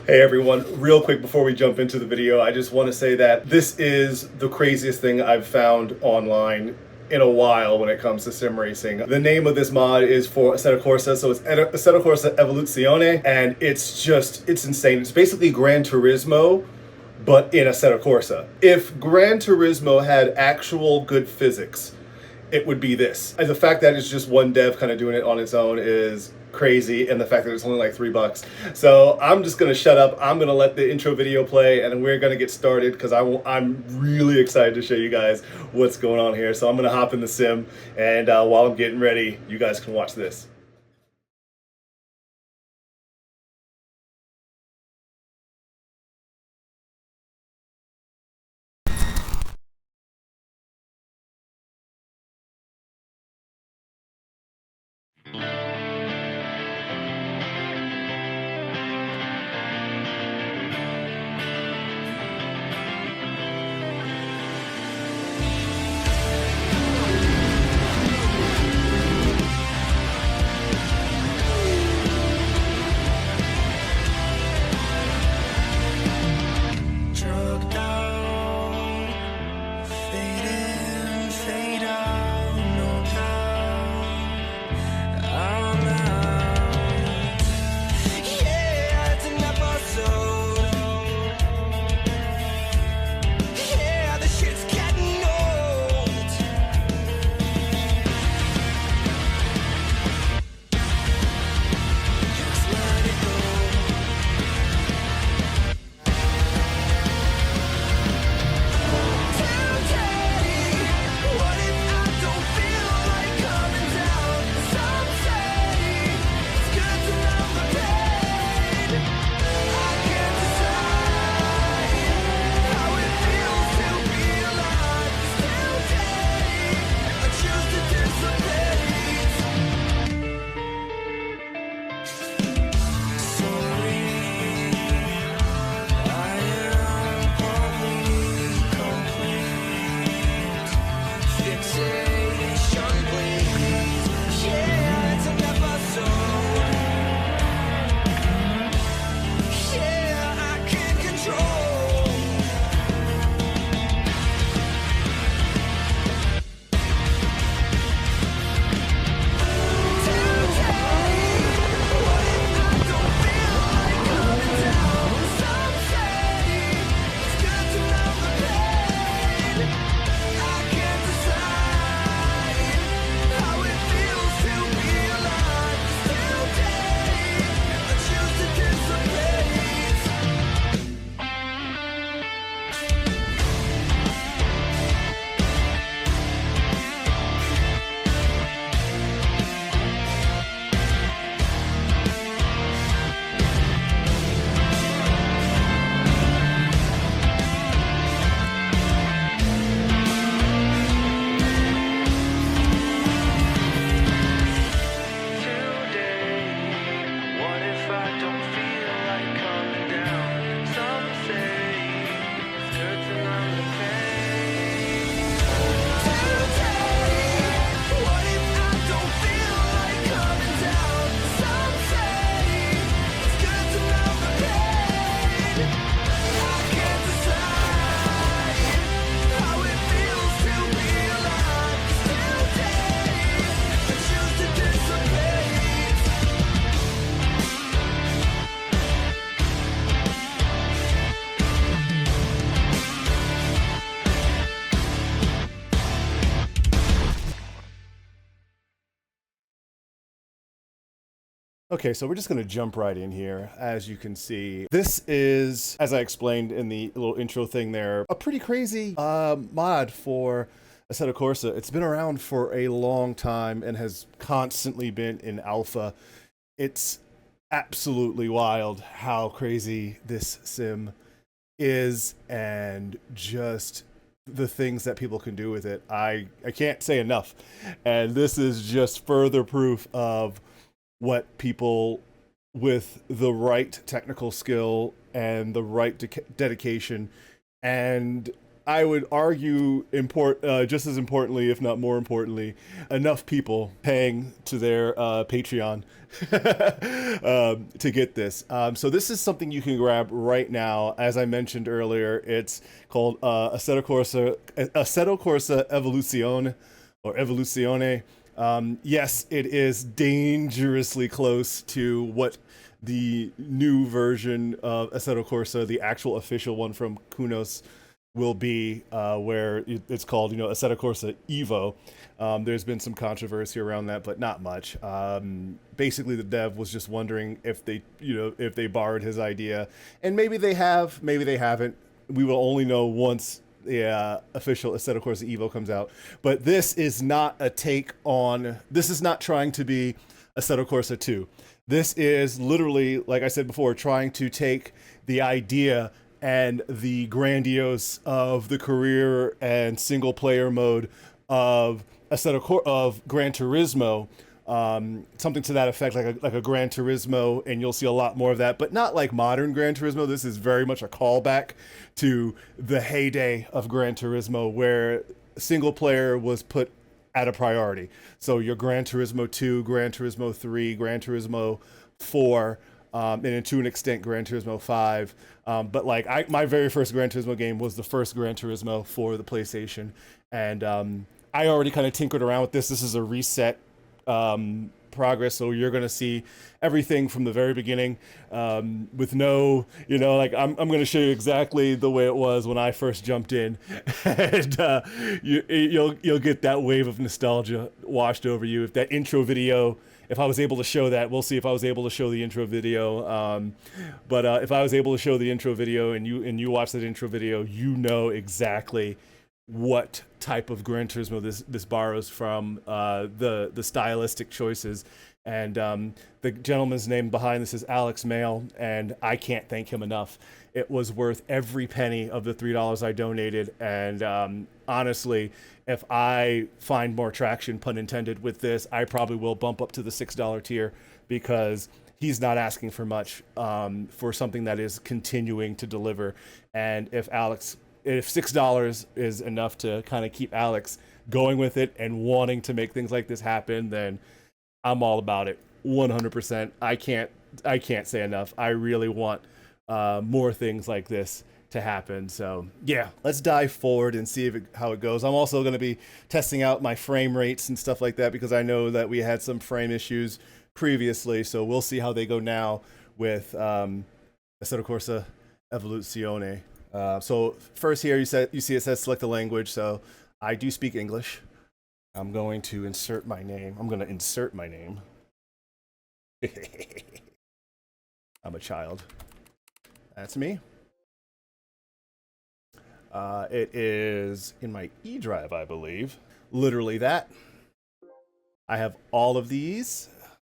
Hey everyone, real quick before we jump into the video, I just want to say that this is the craziest thing I've found online in a while when it comes to sim racing. The name of this mod is for Assetto Corsa, so it's Assetto Corsa Evoluzione, and it's insane. It's basically Gran Turismo, but in Assetto Corsa. If Gran Turismo had actual good physics, it would be this. And the fact that it's just one dev kind of doing it on its own is crazy, and the fact that it's only like $3. So I'm just gonna shut up. I'm gonna let the intro video play, and we're gonna get started because I'm really excited to show you guys what's going on here. So I'm gonna hop in the sim, and while I'm getting ready, you guys can watch this. Okay, so we're just going to jump right in here. As you can see, this is, as I explained in the little intro thing there, a pretty crazy mod for Assetto Corsa. It's been around for a long time and has constantly been in alpha. It's absolutely wild how crazy this sim is, and just the things that people can do with it. I can't say enough. And this is just further proof of what people with the right technical skill and the right dedication and I would argue just as importantly, if not more importantly, enough people paying to their Patreon to get this. So this is something you can grab right now. As I mentioned earlier, it's called Assetto Corsa Evoluzione or Evoluzione. Yes, it is dangerously close to what the new version of Assetto Corsa, the actual official one from Kunos, will be, where it's called, Assetto Corsa Evo. There's been some controversy around that, but not much. Basically, the dev was just wondering if they borrowed his idea, and maybe they have, maybe they haven't. We will only know once the official Assetto Corsa Evo comes out. But this is not a take on. This is not trying to be Assetto Corsa 2. This is literally, like I said before, trying to take the idea and the grandiose of the career and single player mode of of Gran Turismo, something to that effect, like a Gran Turismo, and you'll see a lot more of that, but not like modern Gran Turismo. This is very much a callback to the heyday of Gran Turismo, where single player was put at a priority. So your Gran Turismo 2, Gran Turismo 3, Gran Turismo 4, and to an extent Gran Turismo 5. But like my very first Gran Turismo game was the first Gran Turismo for the PlayStation. And I already kind of tinkered around with this. This is a reset progress, so you're going to see everything from the very beginning, with no, like I'm going to show you exactly the way it was when I first jumped in, and you'll get that wave of nostalgia washed over you. If that intro video, if I was able to show that, we'll see if I was able to show the intro video. But if I was able to show the intro video and you watch that intro video, you know exactly what type of Gran Turismo this borrows from, the stylistic choices. And the gentleman's name behind this is Alex Mail, and I can't thank him enough. It was worth every penny of the $3 I donated, and honestly, if I find more traction, pun intended, with this, I probably will bump up to the $6 tier, because he's not asking for much for something that is continuing to deliver. And if $6 is enough to kind of keep Alex going with it and wanting to make things like this happen, then I'm all about it 100%. I can't say enough. I really want more things like this to happen. So yeah, let's dive forward and see how it goes. I'm also going to be testing out my frame rates and stuff like that, because I know that we had some frame issues previously. So we'll see how they go now with Assetto Corsa Evoluzione. So first here, you see it says select a language. So I do speak English. I'm going to insert my name. I'm a child. That's me. It is in my eDrive, I believe. Literally that. I have all of these.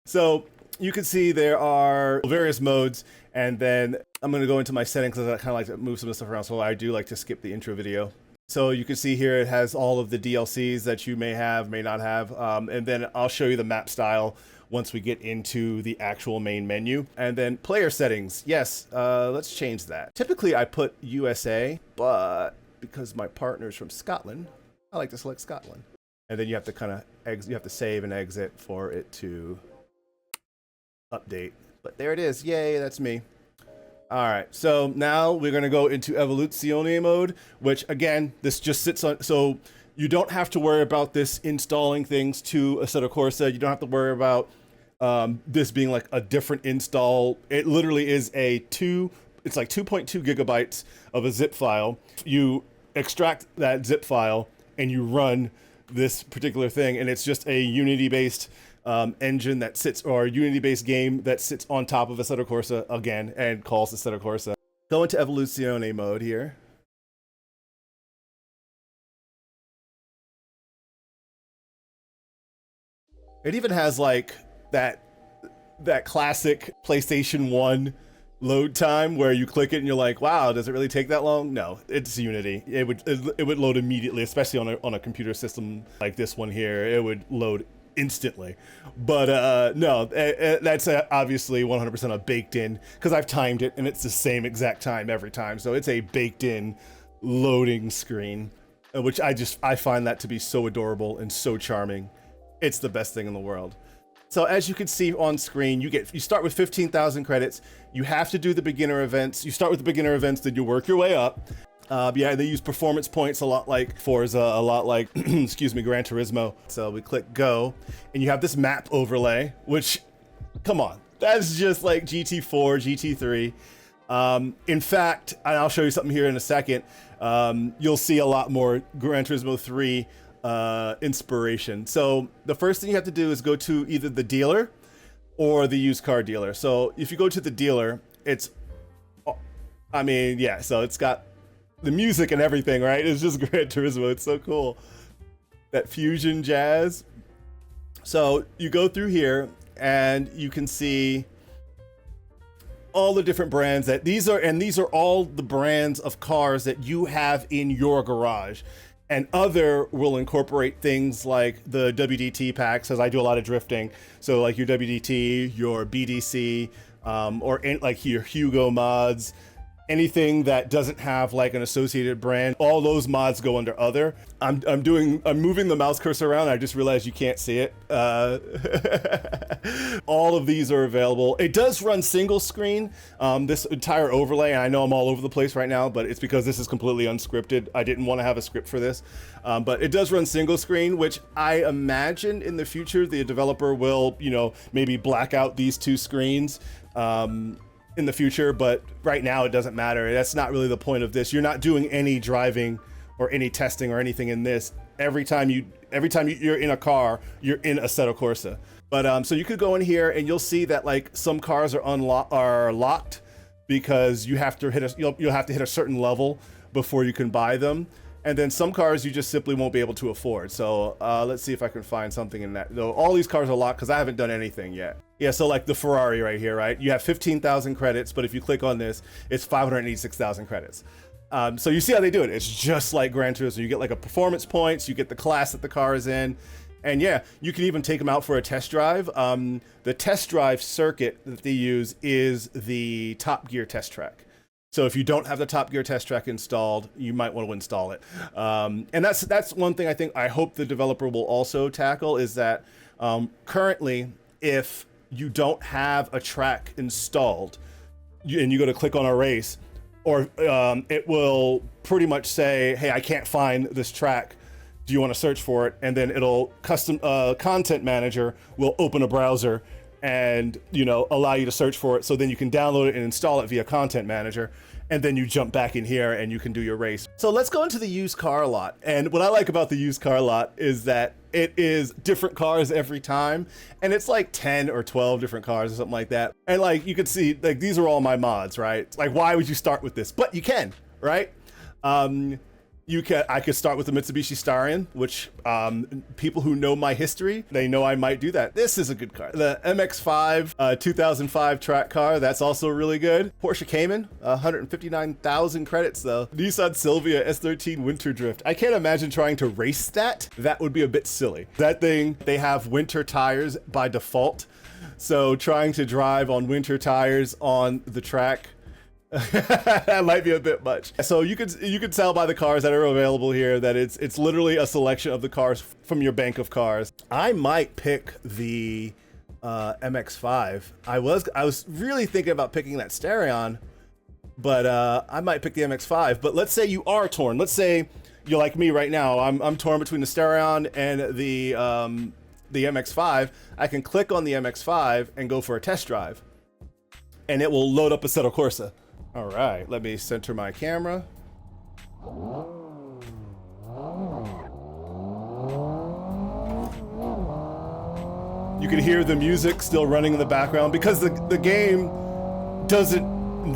So you can see there are various modes, and then I'm going to go into my settings because I kind of like to move some of the stuff around, so I do like to skip the intro video. So you can see here it has all of the DLCs that you may have, may not have, and then I'll show you the map style once we get into the actual main menu. And then player settings, yes, let's change that. Typically I put USA, but because my partner's from Scotland, I like to select Scotland. And then you have to you have to save and exit for it to update. But there it is, yay, that's me. Alright, so now we're going to go into Evoluzione mode, which again, this just sits on, so you don't have to worry about this installing things to Assetto Corsa. You don't have to worry about this being like a different install. It literally is it's like 2.2 gigabytes of a zip file. You extract that zip file and you run this particular thing, and it's just a Unity-based engine that sits, or a Unity-based game that sits on top of Assetto Corsa again and calls Assetto Corsa. Go into Evoluzione mode here. It even has like that classic PlayStation 1 load time where you click it and you're like, wow, does it really take that long? No, it's Unity. It would load immediately, especially on a computer system like this one here. It would load instantly. But no, that's obviously 100% a baked in, because I've timed it and it's the same exact time every time. So it's a baked in loading screen, which I find that to be so adorable and so charming. It's the best thing in the world. So as you can see on screen, you start with 15,000 credits. You have to do the beginner events. You start with the beginner events, then you work your way up. Yeah, they use performance points a lot like Forza, a lot like, excuse me, Gran Turismo. So we click go, and you have this map overlay, which, come on, that's just like GT4, GT3. In fact, and I'll show you something here in a second, you'll see a lot more Gran Turismo 3 inspiration. So the first thing you have to do is go to either the dealer or the used car dealer. So if you go to the dealer, it's, I mean, yeah, so it's got the music and everything, right? It's just Gran Turismo. It's so cool. That fusion jazz. So you go through here and you can see all the different brands that these are all the brands of cars that you have in your garage. And other will incorporate things like the WDT packs, as I do a lot of drifting. So like your WDT, your BDC, or like your Hugo mods, anything that doesn't have like an associated brand, all those mods go under other. I'm moving the mouse cursor around. I just realized you can't see it. All of these are available. It does run single screen, this entire overlay, and I know I'm all over the place right now, but it's because this is completely unscripted. I didn't want to have a script for this, but it does run single screen, which I imagine in the future the developer will, you know, maybe black out these two screens in the future, but right now it doesn't matter. That's not really the point of this. You're not doing any driving or any testing or anything in this. Every time you're in a car, you're in Assetto Corsa. But so you could go in here and you'll see that like some cars are locked because you have to hit you'll have to hit a certain level before you can buy them. And then some cars you just simply won't be able to afford. So let's see if I can find something in that. Though all these cars are locked because I haven't done anything yet. Yeah, so like the Ferrari right here, right? You have 15,000 credits, but if you click on this, it's 586,000 credits. So you see how they do it. It's just like Gran Turismo. You get like a performance points, you get the class that the car is in. And yeah, you can even take them out for a test drive. The test drive circuit that they use is the Top Gear test track. So if you don't have the Top Gear test track installed, you might want to install it. And that's one thing I hope the developer will also tackle is that currently, if you don't have a track installed and you go to click on a race, or it will pretty much say, hey, I can't find this track. Do you want to search for it? And then it'll custom content manager will open a browser and, you know, allow you to search for it. So then you can download it and install it via content manager. And then you jump back in here and you can do your race. So let's go into the used car lot. And what I like about the used car lot is that it is different cars every time. And it's like 10 or 12 different cars or something like that. And like, you can see, like, these are all my mods, right? Like, why would you start with this? But you can, right? I could start with the Mitsubishi Starion, which people who know my history, they know I might do that. This is a good car. The MX-5 2005 track car, that's also really good. Porsche Cayman, 159,000 credits though. Nissan Silvia S13 Winter Drift. I can't imagine trying to race that. That would be a bit silly. That thing, they have winter tires by default. So trying to drive on winter tires on the track, that might be a bit much. So you could tell by the cars that are available here that it's literally a selection of the cars from your bank of cars. I might pick the MX-5. I was really thinking about picking that Starion, but I might pick the MX-5. But let's say you are torn. Let's say you're like me right now. I'm torn between the Starion and the MX-5. I can click on the MX-5 and go for a test drive, and it will load up Assetto Corsa. All right, let me center my camera. You can hear the music still running in the background because the game doesn't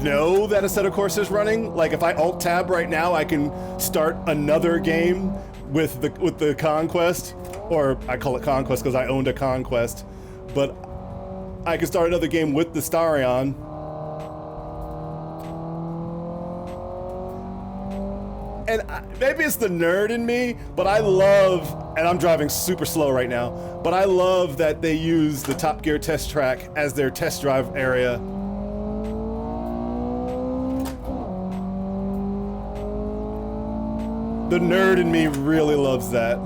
know that Assetto Corsa is running. Like if I alt tab right now, I can start another game with the Conquest, or I call it Conquest because I owned a Conquest, but I can start another game with the Starion. And maybe it's the nerd in me, but I love, and I'm driving super slow right now, but I love that they use the Top Gear test track as their test drive area. The nerd in me really loves that.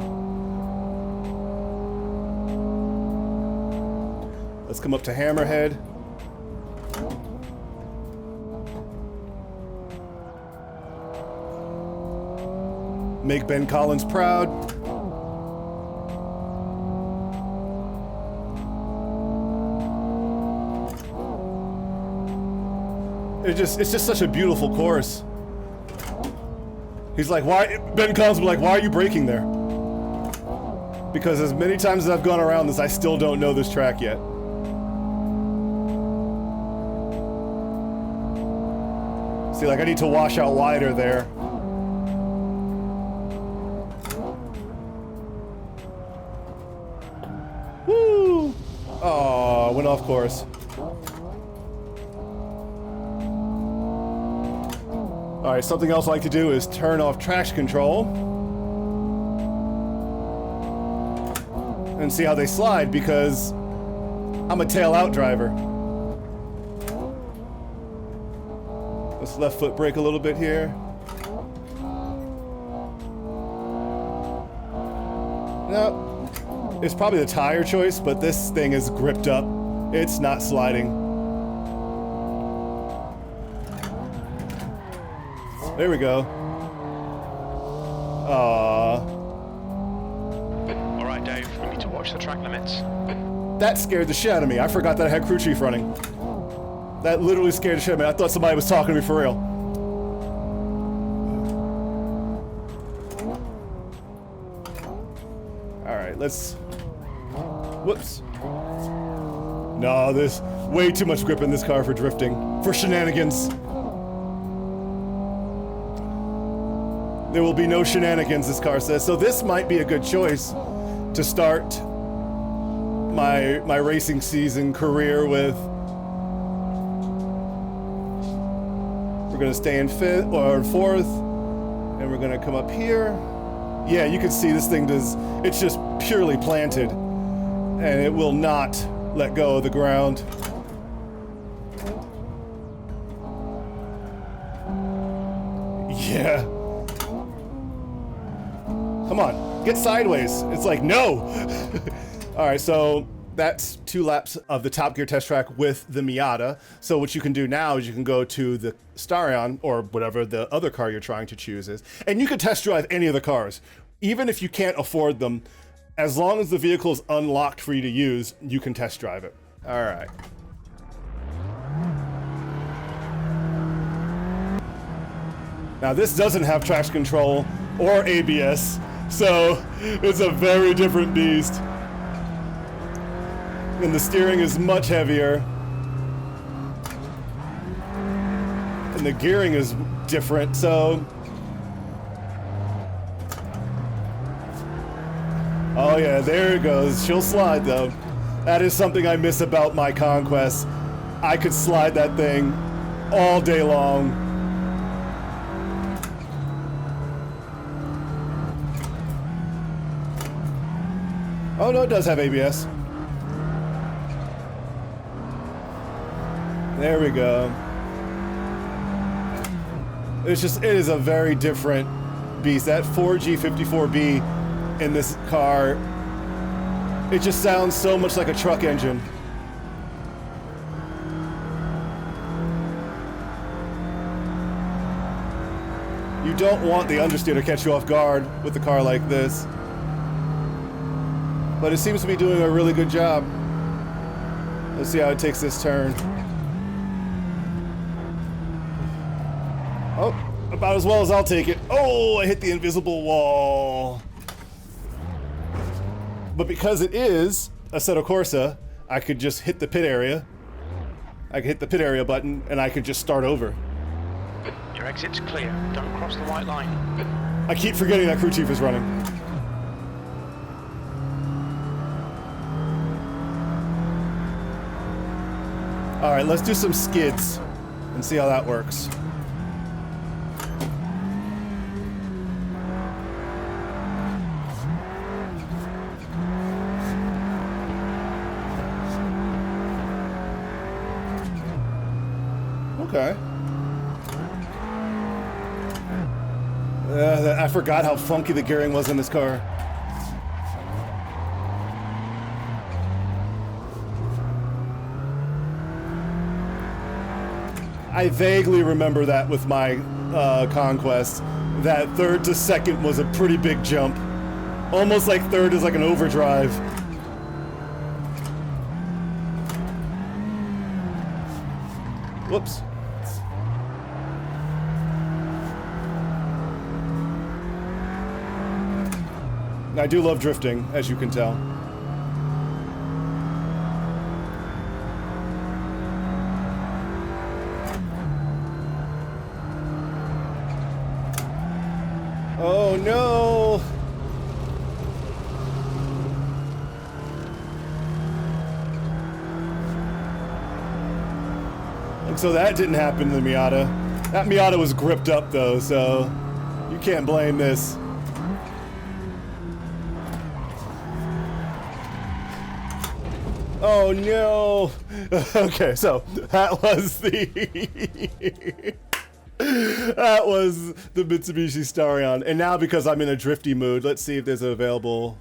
Let's come up to Hammerhead. Make Ben Collins proud. It's just such a beautiful course. He's like, why? Ben Collins will be like, why are you braking there? Because as many times as I've gone around this, I still don't know this track yet. See, like I need to wash out wider there. Woo! Oh, went off course. Alright, something else I like to do is turn off traction control. And see how they slide, because I'm a tail-out driver. Let's left foot brake a little bit here. No, it's probably the tire choice, but this thing is gripped up. It's not sliding. There we go. Aww. Alright, Dave, we need to watch the track limits. That scared the shit out of me. I forgot that I had crew chief running. That literally scared the shit out of me. I thought somebody was talking to me for real. Alright, let's... Whoops. No, there's way too much grip in this car for drifting. For shenanigans. There will be no shenanigans, this car says. So this might be a good choice to start my racing season career with. We're gonna stay in fifth or fourth, and we're gonna come up here. Yeah, you can see this thing does, it's just purely planted, and it will not let go of the ground. Yeah. Come on, get sideways. It's like, no! Alright, so that's 2 laps of the Top Gear test track with the Miata. So what you can do now is you can go to the Starion, or whatever the other car you're trying to choose is, and you can test drive any of the cars. Even if you can't afford them, as long as the vehicle is unlocked for you to use, you can test drive it. Alright. Now this doesn't have traction control or ABS, so it's a very different beast. And the steering is much heavier. And the gearing is different, so... Oh yeah, there it goes. She'll slide though. That is something I miss about my Conquest. I could slide that thing all day long. Oh no, it does have ABS. There we go. It's just, it is a very different beast. That 4G54B in this car, it just sounds so much like a truck engine. You don't want the understeer to catch you off guard with a car like this. But it seems to be doing a really good job. Let's see how it takes this turn. Oh, about as well as I'll take it. Oh, I hit the invisible wall. But because it is Assetto Corsa, I could just hit the pit area. I could hit the pit area button and I could just start over. Your exit's clear. Don't cross the white line. I keep forgetting that crew chief is running. Alright, let's do some skids and see how that works. Okay. I forgot how funky the gearing was in this car. I vaguely remember that with my Conquest, that third to second was a pretty big jump. Almost like third is like an overdrive. Whoops. I do love drifting, as you can tell. Oh no! And so that didn't happen to the Miata. That Miata was gripped up though, so you can't blame this. Oh no! Okay, so that was the that was the Mitsubishi Starion, and now because I'm in a drifty mood, let's see if there's an available.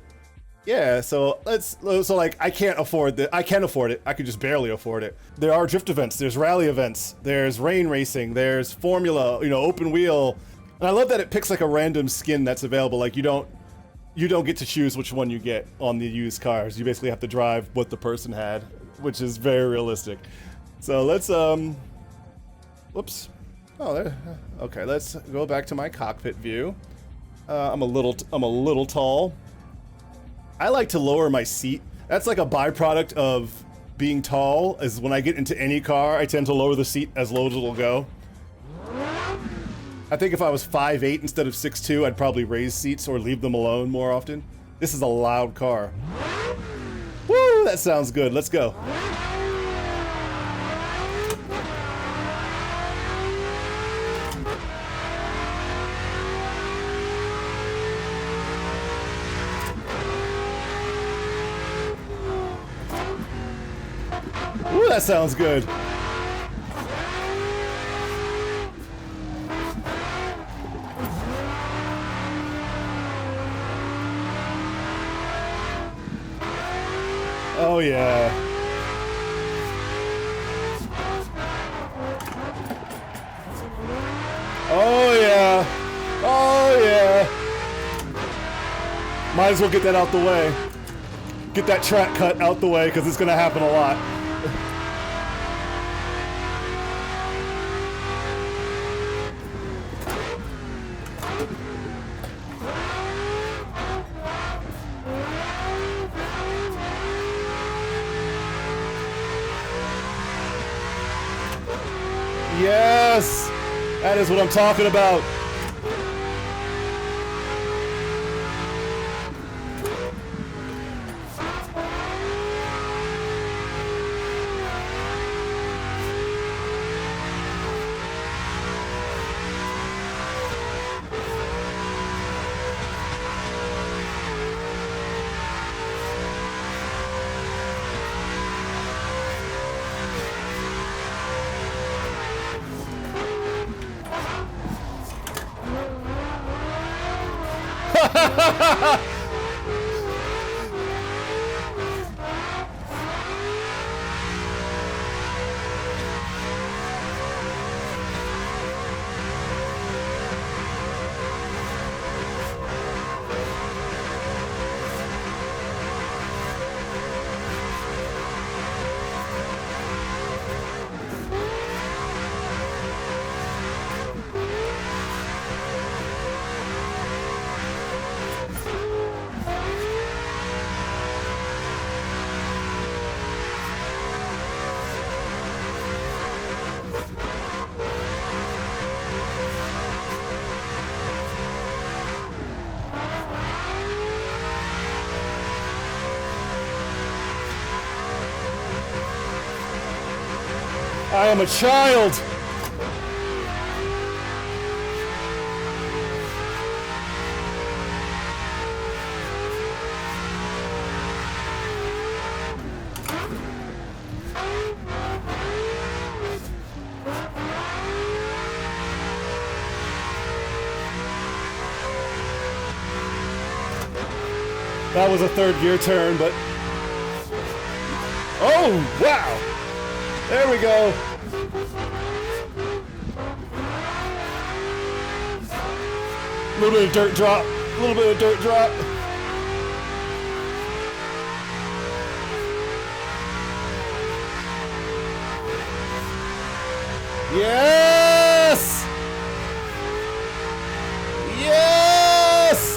Yeah, so like I can't afford that. I can afford it. I can just barely afford it. There are drift events. There's rally events. There's rain racing. There's Formula. You know, open wheel. And I love that it picks like a random skin that's available. Like you don't get to choose which one you get on the used cars. You basically have to drive what the person had, which is very realistic. So let's whoops. Oh, there. Okay, let's go back to my cockpit view. I'm a little tall. I like to lower my seat. That's like a byproduct of being tall, is when I get into any car, I tend to lower the seat as low as it'll go. I think if I was 5'8" instead of 6'2", I'd probably raise seats or leave them alone more often. This is a loud car. Woo, that sounds good. Let's go. Ooh, that sounds good. Oh yeah. Oh yeah. Oh yeah. Might as well get that out the way. Get that track cut out the way, because it's gonna happen a lot. Yes! That is what I'm talking about. I am a child! That was a third gear turn, but... Oh, wow! There we go. A little bit of dirt drop. A little bit of dirt drop. Yes! Yes!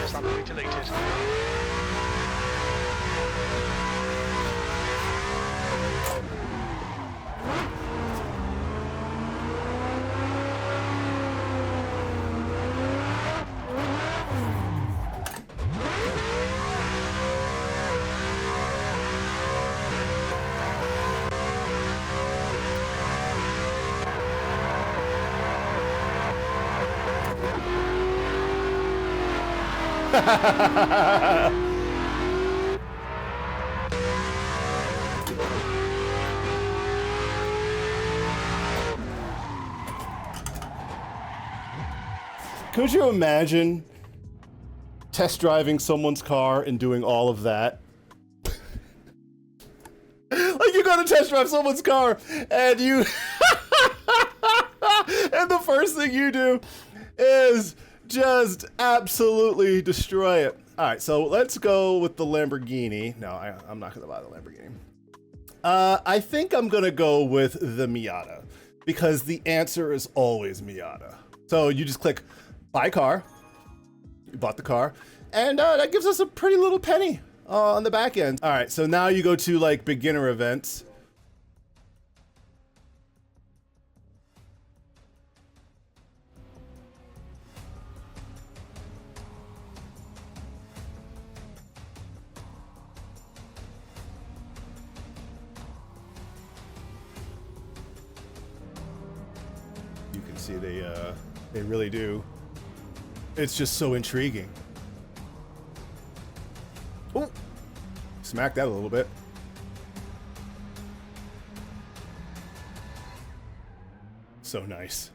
It's not to be deleted. Could you imagine test driving someone's car and doing all of that? Like you go to test drive someone's car and you and the first thing you do is just absolutely destroy it. All right, so let's go with the Lamborghini. No, I'm not gonna buy the Lamborghini. I think I'm gonna go with the Miata because the answer is always Miata. So you just click buy car, you bought the car, and that gives us a pretty little penny on the back end. All right, so now you go to like beginner events. You can see they really do. It's just so intriguing. Oh, smack that a little bit. So nice.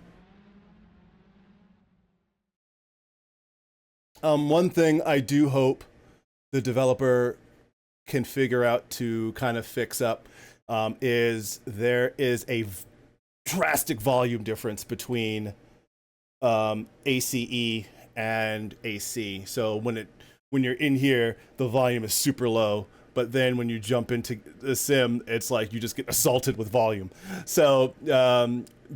One thing I do hope the developer can figure out to kind of fix up is there is a drastic volume difference between ACE and AC. So when you're in here, the volume is super low, but then when you jump into the sim, it's like you just get assaulted with volume. So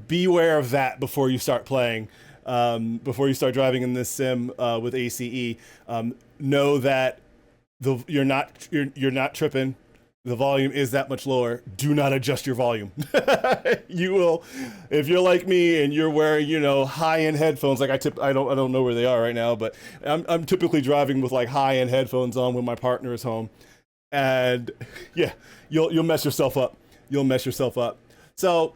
beware of that before you start playing, before you start driving in this sim with ACE. Know that you're not tripping. The volume is that much lower. Do not adjust your volume. You will, if you're like me and you're wearing, high-end headphones. Like I don't know where they are right now, but I'm typically driving with like high-end headphones on when my partner is home, and yeah, you'll mess yourself up. You'll mess yourself up. So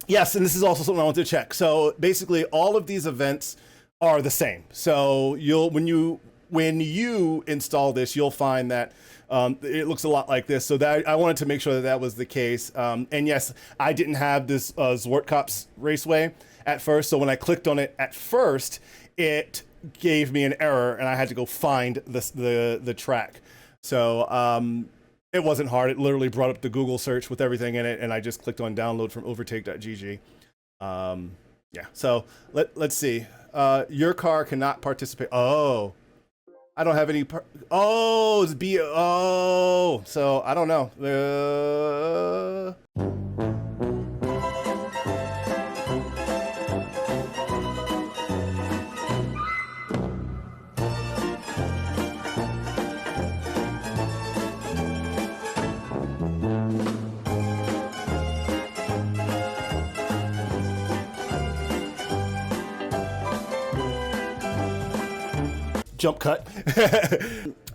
yes, and this is also something I want to check. So basically, all of these events are the same. So when you install this, you'll find that it looks a lot like this. So that I wanted to make sure that was the case. And yes, I didn't have this Zwartkops Raceway at first. So when I clicked on it at first, it gave me an error and I had to go find the track. So it wasn't hard. It literally brought up the Google search with everything in it, and I just clicked on download from overtake.gg. Yeah, so let's see. Your car cannot participate. Oh, I don't have any. Oh, it's B. Oh, so I don't know. Jump cut.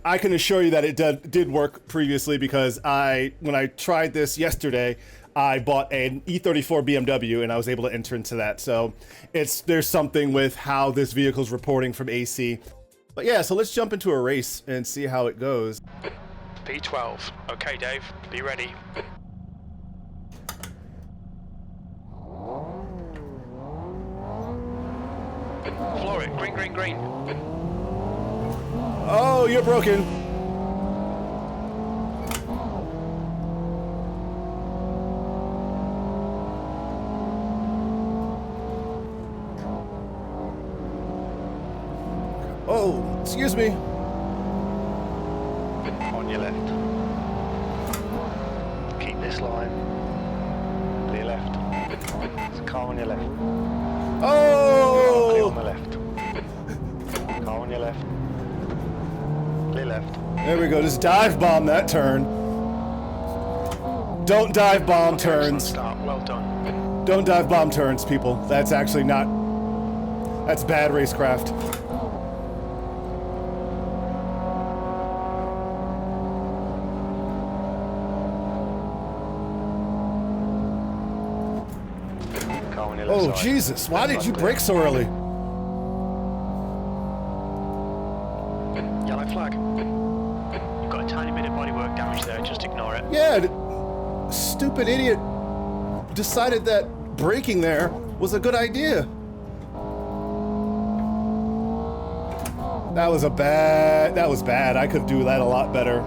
I can assure you that it did work previously because when I tried this yesterday, I bought an E34 BMW and I was able to enter into that. So there's something with how this vehicle is reporting from AC. But yeah, so let's jump into a race and see how it goes. P12. Okay, Dave, be ready. Floor it, green, green, green. Oh, you're broken. Oh, excuse me. On your left. Keep this line. To your left. There's a car on your left. Oh! Clear on the left. Car on your left. Clear left. There we go. Just dive bomb that turn. Don't dive bomb Okay, turns. start. Well done. Don't dive bomb turns, people. That's actually not... That's bad racecraft. Car on your left Oh, side. Jesus. Why did you Clear. brake so early? Yellow flag. You've got a tiny bit of bodywork damage there, just ignore it. Yeah, stupid idiot decided that braking there was a good idea. That was bad. I could do that a lot better.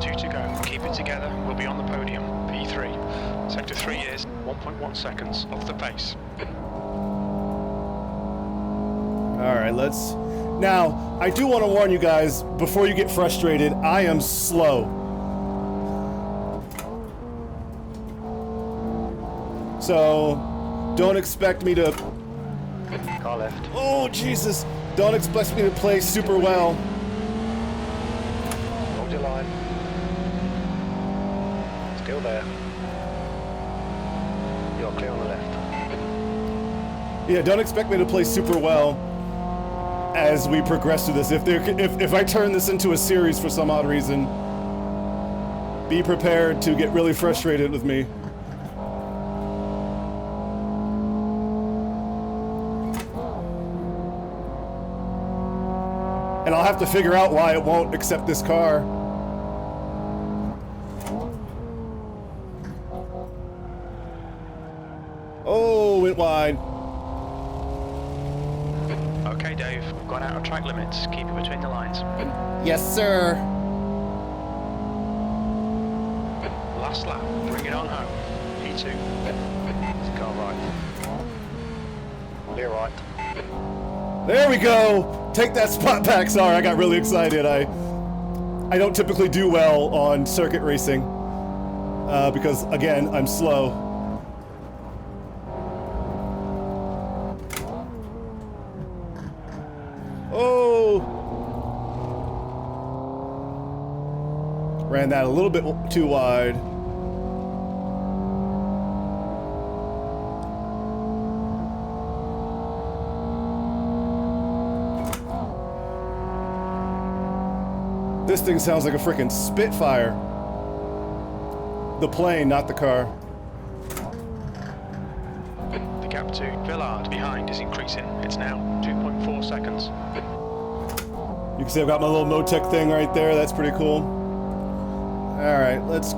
Two to go. Keep it together. We'll be on the podium. P3. Sector 3 is 1.1 seconds off the pace. Alright, let's... Now, I do want to warn you guys, before you get frustrated, I am slow. So, don't expect me to... Car left. Oh, Jesus! Don't expect me to play super well. Hold your line. Still there. You're clear on the left. Yeah, don't expect me to play super well as we progress through this. If I turn this into a series for some odd reason, be prepared to get really frustrated with me. And I'll have to figure out why it won't accept this car. Oh, went wide. Okay, Dave. We've gone out of track limits. Keep it between the lines. Yes, sir. Last lap. Bring it on home. P2. Car right. Clear right. There we go. Take that spot back. Sorry, I got really excited. I don't typically do well on circuit racing because, again, I'm slow. Oh! Ran that a little bit too wide. This thing sounds like a freaking Spitfire. The plane, not the car. The gap to Villard behind is increasing. It's now 2.4 seconds. You can see I've got my little Motec thing right there. That's pretty cool. Alright, let's...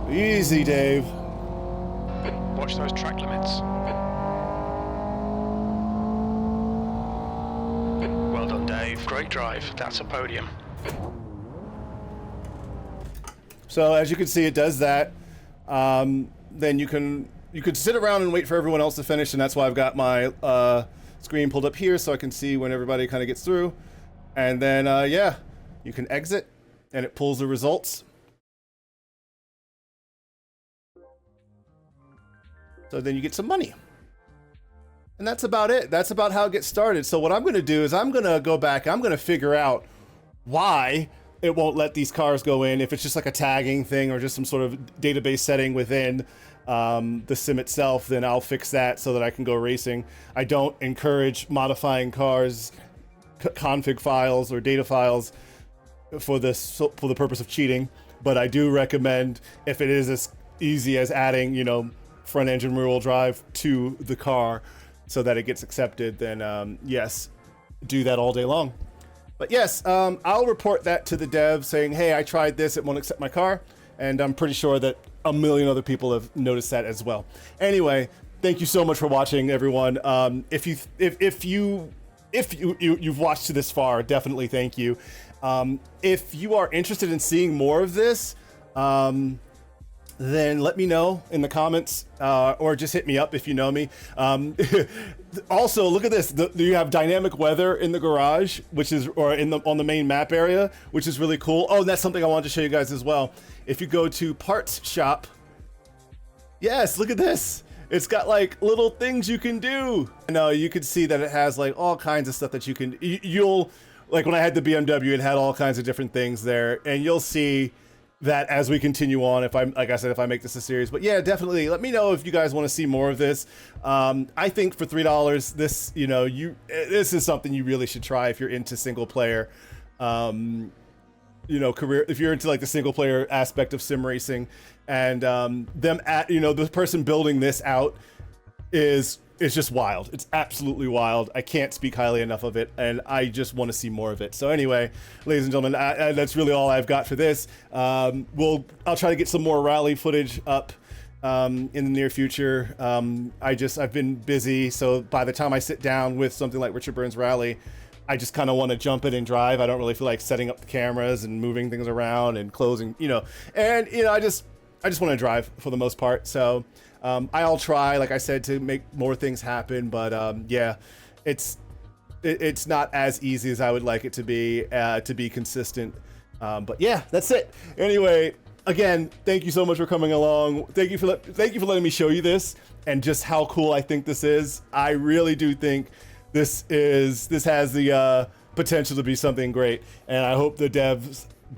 Easy, Dave. Watch those track limits. Well done, Dave. Great drive. That's a podium. So as you can see, it does that. Then you could sit around and wait for everyone else to finish, and that's why I've got my screen pulled up here so I can see when everybody kind of gets through. And then yeah, you can exit, and it pulls the results. So then you get some money. And that's about it. That's about how it gets started. So what I'm going to do is I'm going to go back. I'm going to figure out why it won't let these cars go in. If it's just like a tagging thing or just some sort of database setting within the sim itself, then I'll fix that so that I can go racing. I don't encourage modifying cars, config files or data files for the purpose of cheating. But I do recommend, if it is easy as adding, you know, front engine rear wheel drive to the car so that it gets accepted, then yes, do that all day long. But yes, I'll report that to the dev saying, hey, I tried this, it won't accept my car. And I'm pretty sure that a million other people have noticed that as well. Anyway, thank you so much for watching, everyone. If you've watched to this far, definitely thank you. If you are interested in seeing more of this, then let me know in the comments, or just hit me up if you know me. Also, look at this. You have dynamic weather in the garage, which is, or on the main map area, which is really cool. Oh, and that's something I wanted to show you guys as well. If you go to parts shop, yes, look at this. It's got like little things you can do. You can see that it has like all kinds of stuff that you can, you'll, like when I had the BMW, it had all kinds of different things there, and you'll see that as we continue on, if I'm, like I said, if I make this a series. But yeah, definitely let me know if you guys want to see more of this. I think for $3, this, you know, this is something you really should try if you're into single player, you know, career, if you're into like the single player aspect of sim racing, and you know, the person building this out is just wild. It's absolutely wild. I can't speak highly enough of it, and I just want to see more of it. So anyway, ladies and gentlemen, that's really all I've got for this. I'll try to get some more rally footage up in the near future. I've been busy, so by the time I sit down with something like Richard Burns Rally, I just kind of want to jump in and drive. I don't really feel like setting up the cameras and moving things around and closing, you know, and you know, I just want to drive for the most part. So I'll try, like I said, to make more things happen, but yeah, it's not as easy as I would like it to be consistent. But yeah, that's it. Anyway, again, thank you so much for coming along. Thank you for letting me show you this and just how cool I think this is. I really do think this has the potential to be something great, and I hope the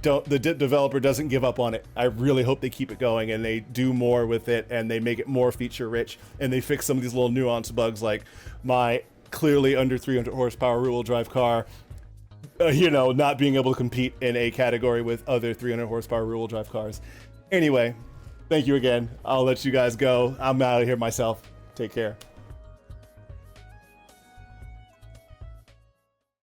developer doesn't give up on it. I really hope they keep it going and they do more with it and they make it more feature rich and they fix some of these little nuanced bugs, like my clearly under 300 horsepower rear wheel drive car, you know, not being able to compete in a category with other 300 horsepower rear wheel drive cars. Anyway, thank you again. I'll let you guys go. I'm out of here myself. Take care.